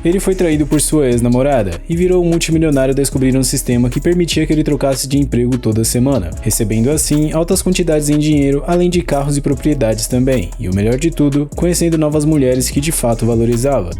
Ele foi traído por sua ex-namorada e virou um multimilionário ao descobrir um sistema que permitia que ele trocasse de emprego toda semana, recebendo assim altas quantidades em dinheiro, além de carros e propriedades também, e o melhor de tudo, conhecendo novas mulheres que de fato valorizava.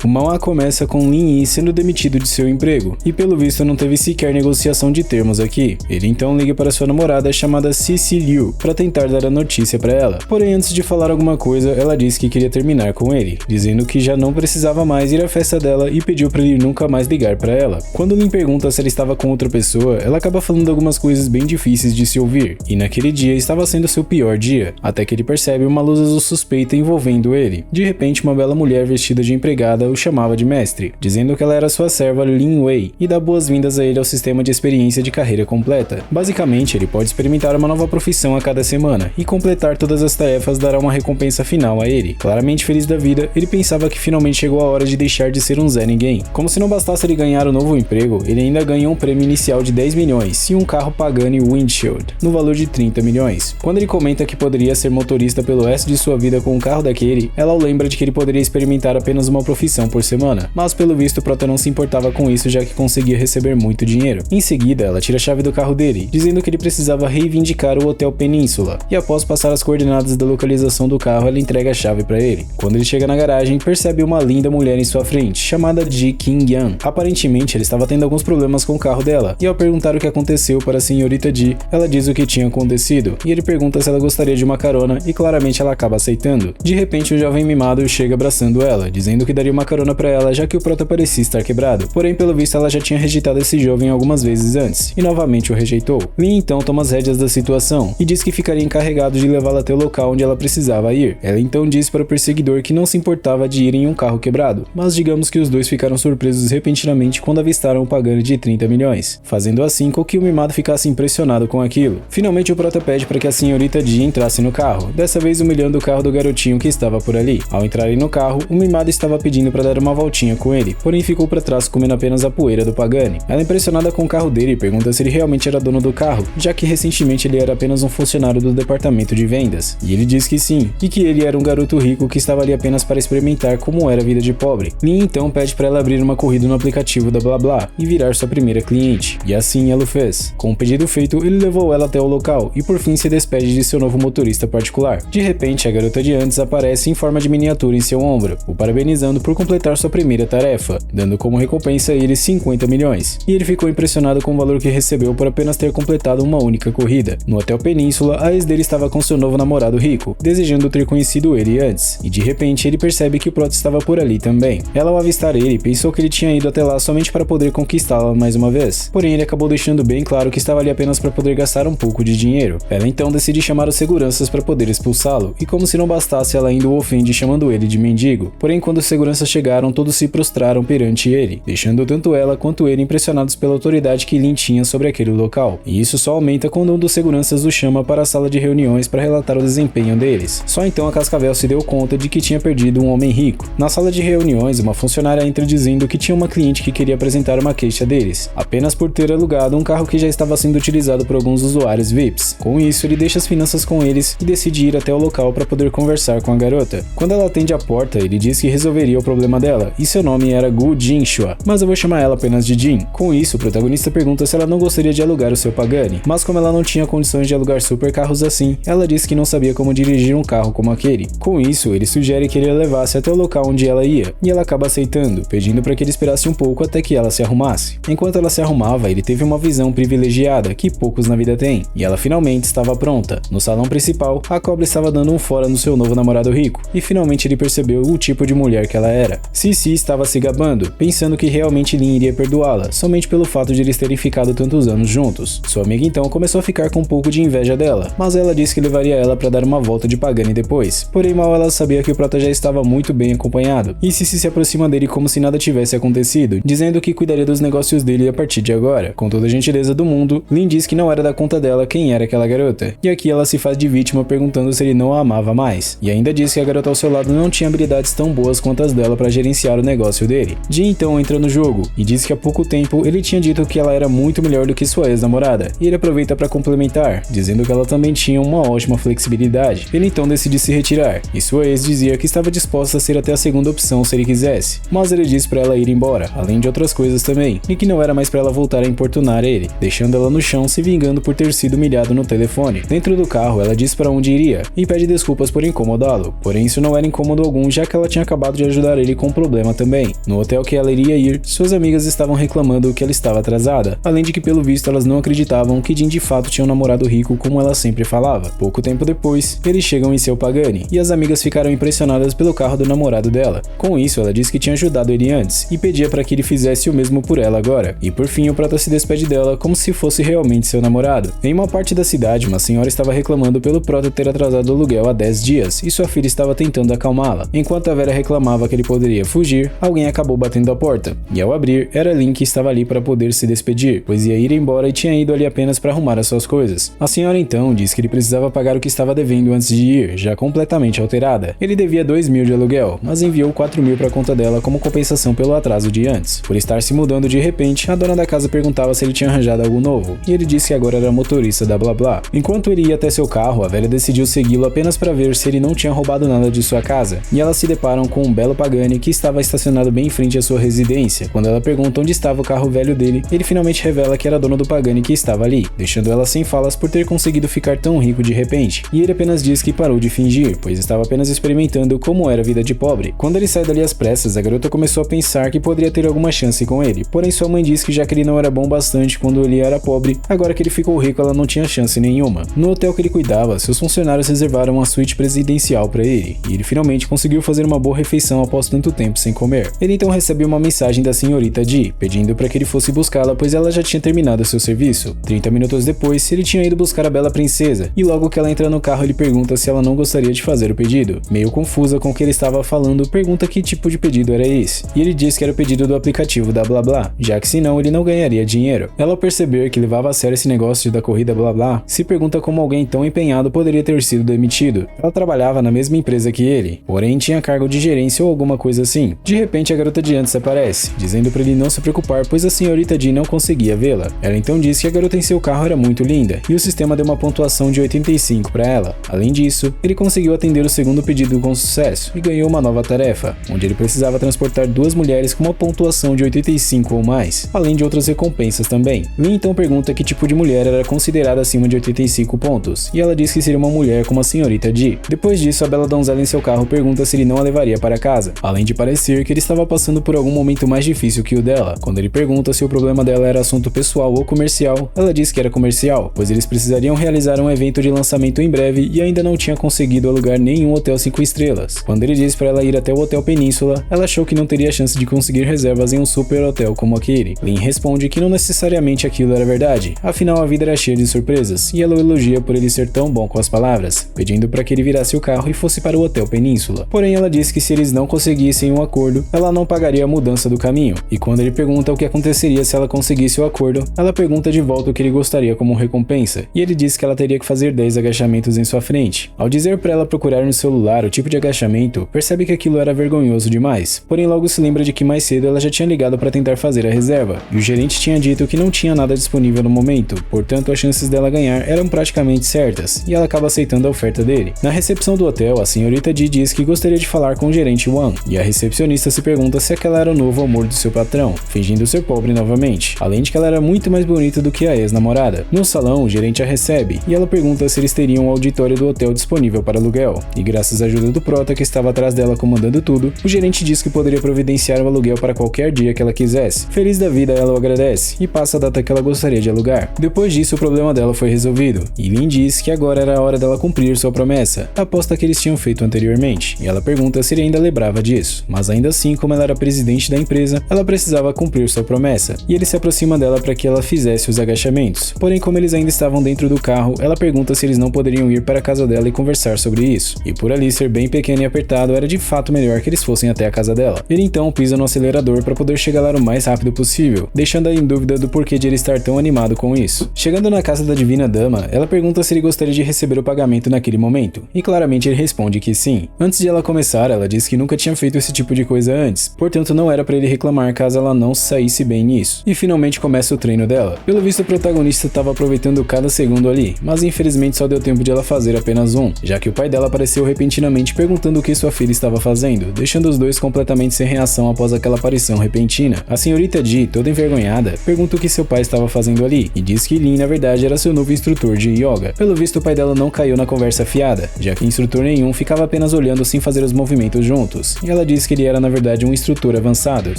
O mangá começa com Lin Yi sendo demitido de seu emprego, e pelo visto não teve sequer negociação de termos aqui. Ele então liga para sua namorada chamada Cici Liu para tentar dar a notícia para ela. Porém, antes de falar alguma coisa, ela disse que queria terminar com ele, dizendo que já não precisava mais ir à festa dela e pediu para ele nunca mais ligar para ela. Quando Lin pergunta se ela estava com outra pessoa, ela acaba falando algumas coisas bem difíceis de se ouvir, e naquele dia estava sendo seu pior dia, até que ele percebe uma luz azul suspeita envolvendo ele. De repente, uma bela mulher vestida de empregada o chamava de mestre, dizendo que ela era sua serva Lin Wei e dá boas-vindas a ele ao sistema de experiência de carreira completa. Basicamente, ele pode experimentar uma nova profissão a cada semana e completar todas as tarefas dará uma recompensa final a ele. Claramente feliz da vida, ele pensava que finalmente chegou a hora de deixar de ser um Zé Ninguém. Como se não bastasse ele ganhar um novo emprego, ele ainda ganhou um prêmio inicial de 10 milhões e um carro Pagani Windshield, no valor de 30 milhões. Quando ele comenta que poderia ser motorista pelo resto de sua vida com um carro daquele, ela o lembra de que ele poderia experimentar apenas uma profissão por semana, mas pelo visto o prota não se importava com isso já que conseguia receber muito dinheiro. Em seguida, ela tira a chave do carro dele, dizendo que ele precisava reivindicar o Hotel Península, e após passar as coordenadas da localização do carro, ela entrega a chave para ele. Quando ele chega na garagem, percebe uma linda mulher em sua frente, chamada Ji Qingyan. Aparentemente, ele estava tendo alguns problemas com o carro dela, e ao perguntar o que aconteceu para a senhorita Ji, ela diz o que tinha acontecido, e ele pergunta se ela gostaria de uma carona, e claramente ela acaba aceitando. De repente, o jovem mimado chega abraçando ela, dizendo que daria uma carona para ela, já que o prota parecia estar quebrado. Porém, pelo visto, ela já tinha rejeitado esse jovem algumas vezes antes, e novamente o rejeitou. Lin então toma as rédeas da situação, e diz que ficaria encarregado de levá-la até o local onde ela precisava ir. Ela então diz para o perseguidor que não se importava de ir em um carro quebrado, mas digamos que os dois ficaram surpresos repentinamente quando avistaram o Pagani de 30 milhões, fazendo assim com que o mimado ficasse impressionado com aquilo. Finalmente o prota pede para que a senhorita Ji entrasse no carro, dessa vez humilhando o carro do garotinho que estava por ali. Ao entrarem no carro, o mimado estava pedindo para dar uma voltinha com ele, porém ficou para trás comendo apenas a poeira do Pagani. Ela é impressionada com o carro dele e pergunta se ele realmente era dono do carro, já que recentemente ele era apenas um funcionário do departamento de vendas. E ele diz que sim, e que ele era um garoto rico que estava ali apenas para experimentar como era a vida de pobre. Lin então pede para ela abrir uma corrida no aplicativo da Blabla e virar sua primeira cliente. E assim ela o fez. Com o pedido feito, ele levou ela até o local e por fim se despede de seu novo motorista particular. De repente, a garota de antes aparece em forma de miniatura em seu ombro, o parabenizando por completar sua primeira tarefa, dando como recompensa a ele 50 milhões. E ele ficou impressionado com o valor que recebeu por apenas ter completado uma única corrida. No Hotel Península, a ex dele estava com seu novo namorado rico, desejando ter conhecido ele antes, e de repente ele percebe que o prota estava por ali também. Ela ao avistar ele, pensou que ele tinha ido até lá somente para poder conquistá-la mais uma vez, porém ele acabou deixando bem claro que estava ali apenas para poder gastar um pouco de dinheiro. Ela então decide chamar os seguranças para poder expulsá-lo, e como se não bastasse, ela ainda o ofende chamando ele de mendigo. Porém, quando os seguranças chegaram, todos se prostraram perante ele, deixando tanto ela quanto ele impressionados pela autoridade que Lin tinha sobre aquele local. E isso só aumenta quando um dos seguranças o chama para a sala de reuniões para relatar o desempenho deles. Só então a Cascavel se deu conta de que tinha perdido um homem rico. Na sala de reuniões, uma funcionária entra dizendo que tinha uma cliente que queria apresentar uma queixa deles, apenas por ter alugado um carro que já estava sendo utilizado por alguns usuários VIPs. Com isso, ele deixa as finanças com eles e decide ir até o local para poder conversar com a garota. Quando ela atende a porta, ele diz que resolveria o problema dela, e seu nome era Gu Jinshua, mas eu vou chamar ela apenas de Jin. Com isso, o protagonista pergunta se ela não gostaria de alugar o seu Pagani, mas como ela não tinha condições de alugar super carros assim, ela disse que não sabia como dirigir um carro como aquele. Com isso, ele sugere que ele a levasse até o local onde ela ia, e ela acaba aceitando, pedindo para que ele esperasse um pouco até que ela se arrumasse. Enquanto ela se arrumava, ele teve uma visão privilegiada que poucos na vida têm, e ela finalmente estava pronta. No salão principal, a cobra estava dando um fora no seu novo namorado rico, e finalmente ele percebeu o tipo de mulher que ela era. Cici estava se gabando, pensando que realmente Lin iria perdoá-la, somente pelo fato de eles terem ficado tantos anos juntos. Sua amiga então começou a ficar com um pouco de inveja dela, mas ela disse que levaria ela para dar uma volta de Pagani depois. Porém, mal ela sabia que o prota já estava muito bem acompanhado, e Cici se aproxima dele como se nada tivesse acontecido, dizendo que cuidaria dos negócios dele a partir de agora. Com toda a gentileza do mundo, Lin diz que não era da conta dela quem era aquela garota, e aqui ela se faz de vítima perguntando se ele não a amava mais, e ainda diz que a garota ao seu lado não tinha habilidades tão boas quanto as dela para gerenciar o negócio dele. Jin então entra no jogo e diz que há pouco tempo ele tinha dito que ela era muito melhor do que sua ex-namorada, e ele aproveita para complementar, dizendo que ela também tinha uma ótima flexibilidade. Ele então decide se retirar, e sua ex dizia que estava disposta a ser até a segunda opção se ele quisesse, mas ele diz para ela ir embora, além de outras coisas também, e que não era mais para ela voltar a importunar ele, deixando ela no chão se vingando por ter sido humilhado no telefone. Dentro do carro, ela diz para onde iria e pede desculpas por incomodá-lo, porém isso não era incômodo algum, já que ela tinha acabado de ajudar ele com um problema também. No hotel que ela iria ir, suas amigas estavam reclamando que ela estava atrasada, além de que pelo visto elas não acreditavam que Jin de fato tinha um namorado rico como ela sempre falava. Pouco tempo depois, eles chegam em seu Pagani, e as amigas ficaram impressionadas pelo carro do namorado dela. Com isso, ela diz que tinha ajudado ele antes, e pedia para que ele fizesse o mesmo por ela agora. E por fim, o prota se despede dela como se fosse realmente seu namorado. Em uma parte da cidade, uma senhora estava reclamando pelo prota ter atrasado o aluguel há 10 dias, e sua filha estava tentando acalmá-la. Enquanto a velha reclamava que ele poderia fugir, alguém acabou batendo a porta, e ao abrir, era Lin que estava ali para poder se despedir, pois ia ir embora e tinha ido ali apenas para arrumar as suas coisas. A senhora então disse que ele precisava pagar o que estava devendo antes de ir, já completamente alterada. Ele devia 2.000 de aluguel, mas enviou 4.000 para a conta dela como compensação pelo atraso de antes. Por estar se mudando de repente, a dona da casa perguntava se ele tinha arranjado algo novo, e ele disse que agora era motorista da blá blá. Enquanto ele ia até seu carro, a velha decidiu segui-lo apenas para ver se ele não tinha roubado nada de sua casa, e elas se deparam com um belo Pagani que estava estacionado bem em frente à sua residência. Quando ela pergunta onde estava o carro velho dele, ele finalmente revela que era dono do Pagani que estava ali, deixando ela sem falas por ter conseguido ficar tão rico de repente, e ele apenas diz que parou de fingir, pois estava apenas experimentando como era a vida de pobre. Quando ele sai dali às pressas, a garota começou a pensar que poderia ter alguma chance com ele, porém sua mãe diz que já que ele não era bom bastante quando ele era pobre, agora que ele ficou rico ela não tinha chance nenhuma. No hotel que ele cuidava, seus funcionários reservaram uma suíte presidencial para ele, e ele finalmente conseguiu fazer uma boa refeição após tanto tempo sem comer. Ele então recebe uma mensagem da senhorita Ji, pedindo para que ele fosse buscá-la, pois ela já tinha terminado seu serviço. 30 minutos depois, ele tinha ido buscar a bela princesa, e logo que ela entra no carro ele pergunta se ela não gostaria de fazer o pedido. Meio confusa com o que ele estava falando, pergunta que tipo de pedido era esse, e ele diz que era o pedido do aplicativo da blá blá, já que senão ele não ganharia dinheiro. Ela ao perceber que levava a sério esse negócio da corrida blá blá, se pergunta como alguém tão empenhado poderia ter sido demitido. Ela trabalhava na mesma empresa que ele, porém tinha cargo de gerência ou alguma coisa assim. De repente a garota de antes aparece, dizendo para ele não se preocupar, pois a senhorita Ji não conseguia vê-la. Ela então diz que a garota em seu carro era muito linda, e o sistema deu uma pontuação de 85 para ela. Além disso, ele conseguiu atender o segundo pedido com sucesso, e ganhou uma nova tarefa, onde ele precisava transportar 2 mulheres com uma pontuação de 85 ou mais, além de outras recompensas também. Lin então pergunta que tipo de mulher era considerada acima de 85 pontos, e ela diz que seria uma mulher como a senhorita Ji. Depois disso, a bela donzela em seu carro pergunta se ele não a levaria para casa, além de parecer que ele estava passando por algum momento mais difícil que o dela. Quando ele pergunta se o problema dela era assunto pessoal ou comercial, ela diz que era comercial, pois eles precisariam realizar um evento de lançamento em breve e ainda não tinha conseguido alugar nenhum hotel 5 estrelas. Quando ele diz para ela ir até o Hotel Península, ela achou que não teria chance de conseguir reservas em um super hotel como aquele. Lin responde que não necessariamente aquilo era verdade, afinal a vida era cheia de surpresas, e ela o elogia por ele ser tão bom com as palavras, pedindo para que ele virasse o carro e fosse para o Hotel Península. Porém ela diz que se eles não conseguissem um acordo, ela não pagaria a mudança do caminho, e quando ele pergunta o que aconteceria se ela conseguisse o acordo, ela pergunta de volta o que ele gostaria como recompensa, e ele diz que ela teria que fazer 10 agachamentos em sua frente. Ao dizer para ela procurar no celular o tipo de agachamento, percebe que aquilo era vergonhoso demais, porém logo se lembra de que mais cedo ela já tinha ligado para tentar fazer a reserva, e o gerente tinha dito que não tinha nada disponível no momento, portanto as chances dela ganhar eram praticamente certas, e ela acaba aceitando a oferta dele. Na recepção do hotel, a senhorita Ji diz que gostaria de falar com o gerente Wang, e a recepcionista se pergunta se aquela era o novo amor do seu patrão, fingindo ser pobre novamente, além de que ela era muito mais bonita do que a ex-namorada. No salão, o gerente a recebe, e ela pergunta se eles teriam um auditório do hotel disponível para aluguel, e graças à ajuda do prota que estava atrás dela comandando tudo, o gerente diz que poderia providenciar o aluguel para qualquer dia que ela quisesse. Feliz da vida, ela o agradece, e passa a data que ela gostaria de alugar. Depois disso, o problema dela foi resolvido, e Lin diz que agora era a hora dela cumprir sua promessa, a aposta que eles tinham feito anteriormente, e ela pergunta se ele ainda lembrava disso, mas ainda assim, como ela era presidente da empresa, ela precisava cumprir sua promessa, e ele se aproxima dela para que ela fizesse os agachamentos. Porém, como eles ainda estavam dentro do carro, ela pergunta se eles não poderiam ir para a casa dela e conversar sobre isso, e por ali ser bem pequeno e apertado, era de fato melhor que eles fossem até a casa dela. Ele então pisa no acelerador para poder chegar lá o mais rápido possível, deixando ela em dúvida do porquê de ele estar tão animado com isso. Chegando na casa da divina dama, ela pergunta se ele gostaria de receber o pagamento naquele momento, e claramente ele responde que sim. Antes de ela começar, ela diz que nunca tinha feito feito esse tipo de coisa antes, portanto não era pra ele reclamar caso ela não saísse bem nisso. E finalmente começa o treino dela. Pelo visto o protagonista estava aproveitando cada segundo ali, mas infelizmente só deu tempo de ela fazer apenas um, já que o pai dela apareceu repentinamente perguntando o que sua filha estava fazendo, deixando os dois completamente sem reação após aquela aparição repentina. A senhorita Ji, toda envergonhada, pergunta o que seu pai estava fazendo ali, e diz que Lin na verdade era seu novo instrutor de yoga. Pelo visto o pai dela não caiu na conversa fiada, já que instrutor nenhum ficava apenas olhando sem fazer os movimentos juntos, e ela diz que ele era na verdade um instrutor avançado,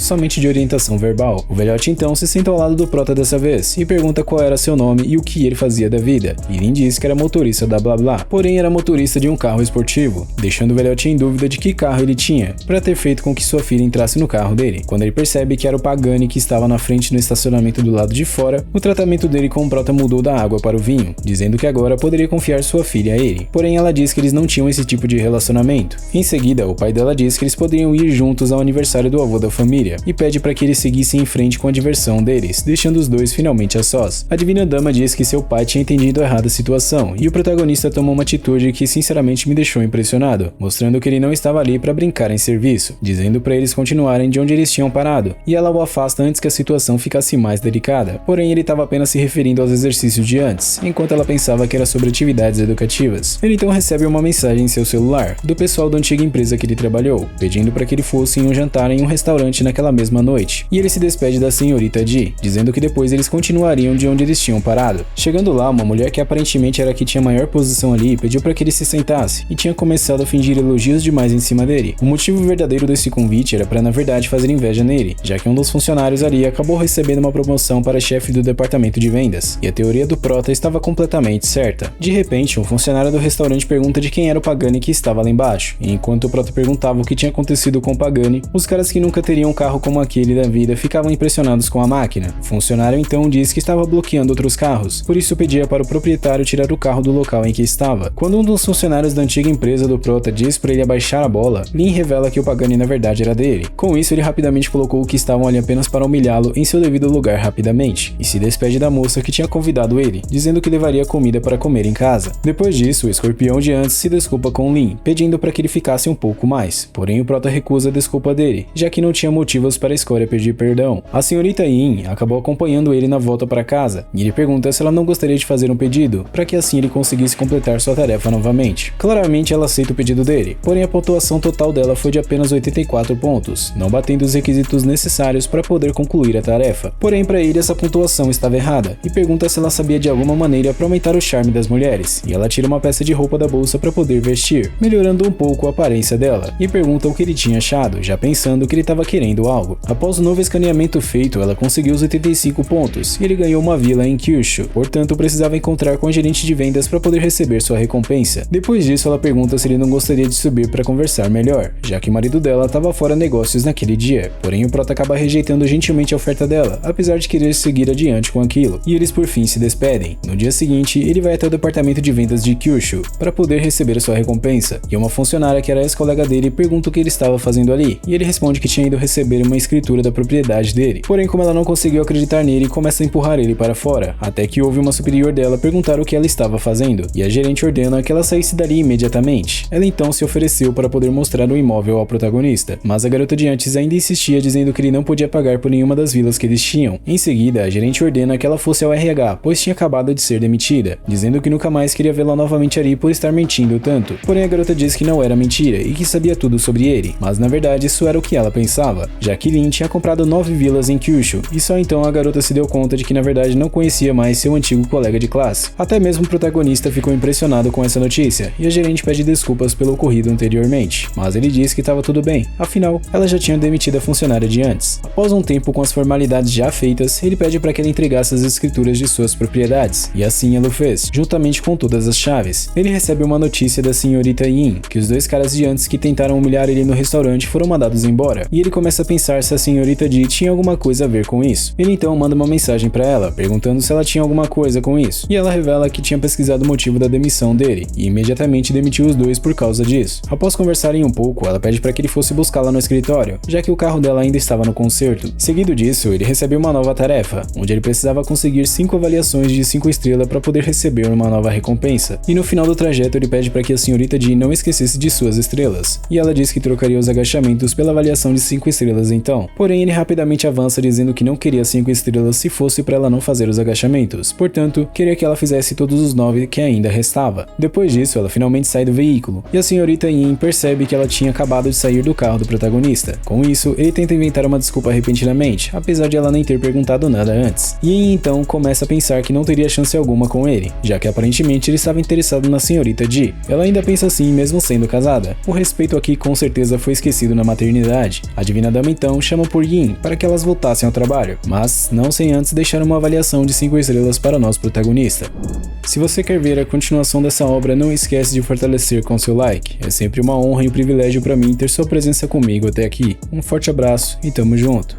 somente de orientação verbal. O velhote então se senta ao lado do prota dessa vez, e pergunta qual era seu nome e o que ele fazia da vida, e Lin diz que era motorista da Blá Blá, porém era motorista de um carro esportivo, deixando o velhote em dúvida de que carro ele tinha, para ter feito com que sua filha entrasse no carro dele. Quando ele percebe que era o Pagani que estava na frente no estacionamento do lado de fora, o tratamento dele com o prota mudou da água para o vinho, dizendo que agora poderia confiar sua filha a ele, porém ela diz que eles não tinham esse tipo de relacionamento. Em seguida, o pai dela diz que eles poderiam ir juntos ao aniversário do avô da família, e pede para que eles seguissem em frente com a diversão deles, deixando os dois finalmente a sós. A divina dama diz que seu pai tinha entendido errado a situação, e o protagonista tomou uma atitude que sinceramente me deixou impressionado, mostrando que ele não estava ali para brincar em serviço, dizendo para eles continuarem de onde eles tinham parado, e ela o afasta antes que a situação ficasse mais delicada. Porém, ele estava apenas se referindo aos exercícios de antes, enquanto ela pensava que era sobre atividades educativas. Ele então recebe uma mensagem em seu celular, do pessoal da antiga empresa que ele trabalhou, pedindo para que ele fosse em um jantar em um restaurante naquela mesma noite, e ele se despede da senhorita Ji, dizendo que depois eles continuariam de onde eles tinham parado. Chegando lá, uma mulher que aparentemente era a que tinha maior posição ali, pediu para que ele se sentasse, e tinha começado a fingir elogios demais em cima dele. O motivo verdadeiro desse convite era para na verdade fazer inveja nele, já que um dos funcionários ali acabou recebendo uma promoção para chefe do departamento de vendas, e a teoria do prota estava completamente certa. De repente, um funcionário do restaurante pergunta de quem era o Pagani que estava lá embaixo, e enquanto o prota perguntava o que tinha acontecido com o Pagani, os caras que nunca teriam um carro como aquele da vida ficavam impressionados com a máquina. O funcionário então diz que estava bloqueando outros carros, por isso pedia para o proprietário tirar o carro do local em que estava. Quando um dos funcionários da antiga empresa do prota diz para ele abaixar a bola, Lin revela que o Pagani na verdade era dele. Com isso, ele rapidamente colocou o que estavam ali apenas para humilhá-lo em seu devido lugar rapidamente, e se despede da moça que tinha convidado ele, dizendo que levaria comida para comer em casa. Depois disso, o escorpião de antes se desculpa com Lin, pedindo para que ele ficasse um pouco mais, porém o prota recusa a desculpa dele, já que não tinha motivos para a escória pedir perdão. A senhorita Yin acabou acompanhando ele na volta para casa, e ele pergunta se ela não gostaria de fazer um pedido, para que assim ele conseguisse completar sua tarefa novamente. Claramente ela aceita o pedido dele, porém a pontuação total dela foi de apenas 84 pontos, não batendo os requisitos necessários para poder concluir a tarefa. Porém para ele essa pontuação estava errada, e pergunta se ela sabia de alguma maneira para aumentar o charme das mulheres, e ela tira uma peça de roupa da bolsa para poder vestir, melhorando um pouco a aparência dela, e pergunta o que ele tinha achado, já pensando que ele estava querendo algo. Após o novo escaneamento feito, ela conseguiu os 85 pontos, e ele ganhou uma vila em Kyushu, portanto precisava encontrar com a gerente de vendas para poder receber sua recompensa. Depois disso, ela pergunta se ele não gostaria de subir para conversar melhor, já que o marido dela estava fora negócios naquele dia, porém o prota acaba rejeitando gentilmente a oferta dela, apesar de querer seguir adiante com aquilo, e eles por fim se despedem. No dia seguinte, ele vai até o departamento de vendas de Kyushu para poder receber sua recompensa, e uma funcionária que era ex-colega dele pergunta o que ele estava fazendo ali, e ele responde que tinha ido receber uma escritura da propriedade dele. Porém, como ela não conseguiu acreditar nele, começa a empurrar ele para fora, até que ouve uma superior dela perguntar o que ela estava fazendo, e a gerente ordena que ela saísse dali imediatamente. Ela então se ofereceu para poder mostrar o imóvel ao protagonista, mas a garota de antes ainda insistia dizendo que ele não podia pagar por nenhuma das vilas que eles tinham. Em seguida, a gerente ordena que ela fosse ao RH, pois tinha acabado de ser demitida, dizendo que nunca mais queria vê-la novamente ali por estar mentindo tanto. Porém, a garota diz que não era mentira e que sabia tudo sobre ele, mas na verdade isso era o que ela pensava, já que Lin tinha comprado 9 vilas em Kyushu, e só então a garota se deu conta de que na verdade não conhecia mais seu antigo colega de classe. Até mesmo o protagonista ficou impressionado com essa notícia, e a gerente pede desculpas pelo ocorrido anteriormente, mas ele diz que estava tudo bem, afinal, ela já tinha demitido a funcionária de antes. Após um tempo com as formalidades já feitas, ele pede para que ela entregasse as escrituras de suas propriedades, e assim ela o fez, juntamente com todas as chaves. Ele recebe uma notícia da senhorita Yin, que os dois caras de antes que tentaram humilhar ele no restaurante foram mandados embora, e ele começa a pensar se a senhorita Ji tinha alguma coisa a ver com isso. Ele então manda uma mensagem para ela, perguntando se ela tinha alguma coisa com isso, e ela revela que tinha pesquisado o motivo da demissão dele, e imediatamente demitiu os dois por causa disso. Após conversarem um pouco, ela pede para que ele fosse buscá-la no escritório, já que o carro dela ainda estava no conserto. Seguido disso, ele recebeu uma nova tarefa, onde ele precisava conseguir 5 avaliações de 5 estrelas para poder receber uma nova recompensa, e no final do trajeto ele pede para que a senhorita Ji não esquecesse de suas estrelas, e ela diz que trocaria trocaria os agachamentos pela avaliação de 5 estrelas então. Porém, ele rapidamente avança dizendo que não queria 5 estrelas se fosse para ela não fazer os agachamentos, portanto, queria que ela fizesse todos os 9 que ainda restava. Depois disso, ela finalmente sai do veículo, e a senhorita Yin percebe que ela tinha acabado de sair do carro do protagonista. Com isso, ele tenta inventar uma desculpa repentinamente, apesar de ela nem ter perguntado nada antes. Yin então começa a pensar que não teria chance alguma com ele, já que aparentemente ele estava interessado na senhorita Ji. Ela ainda pensa assim mesmo sendo casada. O respeito aqui com certeza foi esquecido na maternidade. A Divina Dama então chama por Yin para que elas voltassem ao trabalho, mas não sem antes deixar uma avaliação de 5 estrelas para o nosso protagonista. Se você quer ver a continuação dessa obra, não esquece de fortalecer com seu like. É sempre uma honra e um privilégio para mim ter sua presença comigo até aqui. Um forte abraço e tamo junto!